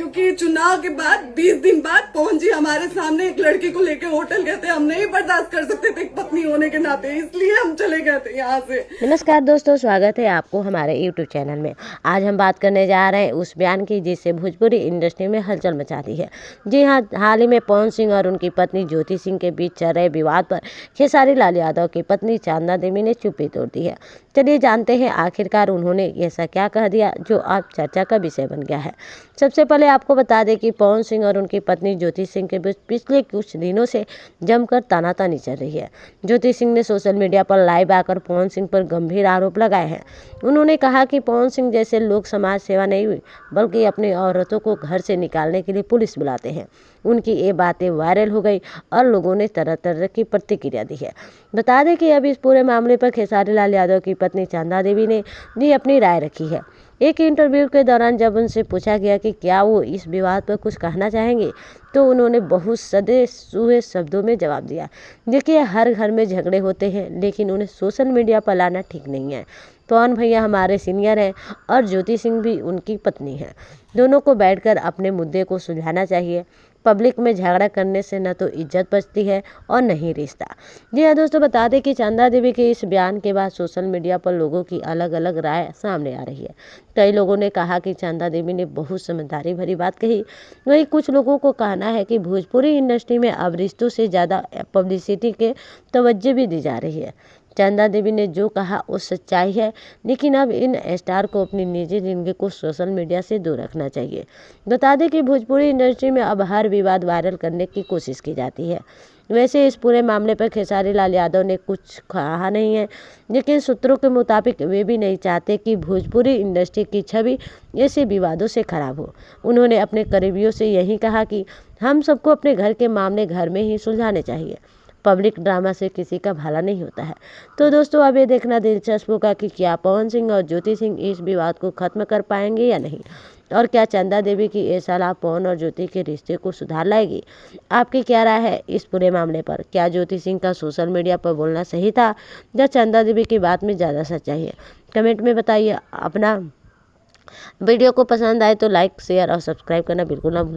क्योंकि चुनाव के बाद 20 दिन बाद पवन जी हमारे सामने एक लड़की को लेकर होटल गए थे। हम नहीं बर्दाश्त कर सकते थे एक पत्नी होने के नाते, इसलिए हम चले गए थे यहाँ से। नमस्कार दोस्तों, स्वागत है आपको हमारे YouTube चैनल में। आज हम बात करने जा रहे हैं उस बयान की जिससे भोजपुरी इंडस्ट्री में हलचल मचा दी है। जी हाँ, हाल ही में पवन सिंह और उनकी पत्नी ज्योति सिंह के बीच चल रहे विवाद पर खेसारी लाल यादव की पत्नी चंदा देवी ने चुप्पी तोड़ दी है। चलिए जानते हैं आखिरकार उन्होंने ऐसा क्या कह दिया जो अब चर्चा का विषय बन गया है। सबसे पहले आपको बता दें कि पवन सिंह और उनकी पत्नी ज्योति सिंह के बीच पिछले कुछ दिनों से जमकर तानातानी चल रही है। ज्योति सिंह ने सोशल मीडिया पर लाइव आकर पवन सिंह पर गंभीर आरोप लगाए हैं। उन्होंने कहा कि पवन सिंह जैसे लोग समाज सेवा नहीं हुई बल्कि अपनी औरतों को घर से निकालने के लिए पुलिस बुलाते हैं। उनकी ये बातें वायरल हो गई और लोगों ने तरह तरह की प्रतिक्रिया दी है। बता दें कि अब इस पूरे मामले पर खेसारी लाल यादव की पत्नी चंदा देवी ने भी अपनी राय रखी है। एक इंटरव्यू के दौरान जब उनसे पूछा गया कि क्या वो इस विवाद पर कुछ कहना चाहेंगे, तो उन्होंने बहुत सदे सूहे शब्दों में जवाब दिया। देखिए, हर घर में झगड़े होते हैं, लेकिन उन्हें सोशल मीडिया पर लाना ठीक नहीं है। पवन भैया हमारे सीनियर हैं और ज्योति सिंह भी उनकी पत्नी है। दोनों को बैठकर अपने मुद्दे को सुलझाना चाहिए। पब्लिक में झगड़ा करने से न तो इज्जत बचती है और न ही रिश्ता। जी हाँ दोस्तों, बता दें कि चंदा देवी के इस बयान के बाद सोशल मीडिया पर लोगों की अलग अलग राय सामने आ रही है। कई लोगों ने कहा कि चंदा देवी ने बहुत समझदारी भरी बात कही। वहीं कुछ लोगों को कहना है कि भोजपुरी इंडस्ट्री में अब रिश्तों से ज़्यादा पब्लिसिटी के तवज्जो भी दी जा रही है। चंदा देवी ने जो कहा वो सच्चाई है, लेकिन अब इन स्टार को अपनी निजी जिंदगी को सोशल मीडिया से दूर रखना चाहिए। बता दें कि भोजपुरी इंडस्ट्री में अब हर विवाद वायरल करने की कोशिश की जाती है। वैसे इस पूरे मामले पर खेसारी लाल यादव ने कुछ कहा नहीं है, लेकिन सूत्रों के मुताबिक वे भी नहीं चाहते कि भोजपुरी इंडस्ट्री की छवि ऐसे विवादों से खराब हो। उन्होंने अपने करीबियों से यही कहा कि हम सबको अपने घर के मामले घर में ही सुलझाने चाहिए। पब्लिक ड्रामा से किसी का भला नहीं होता है। तो दोस्तों, अब ये देखना दिलचस्प होगा कि क्या पवन सिंह और ज्योति सिंह इस विवाद को खत्म कर पाएंगे या नहीं, और क्या चंदा देवी की ये सलाह पवन और ज्योति के रिश्ते को सुधार लाएगी। आपकी क्या राय है इस पूरे मामले पर? क्या ज्योति सिंह का सोशल मीडिया पर बोलना सही था या चंदा देवी की बात में ज़्यादा सच्चाई है? कमेंट में बताइए। अपना वीडियो को पसंद आए तो लाइक, शेयर और सब्सक्राइब करना बिल्कुल ना भूलें।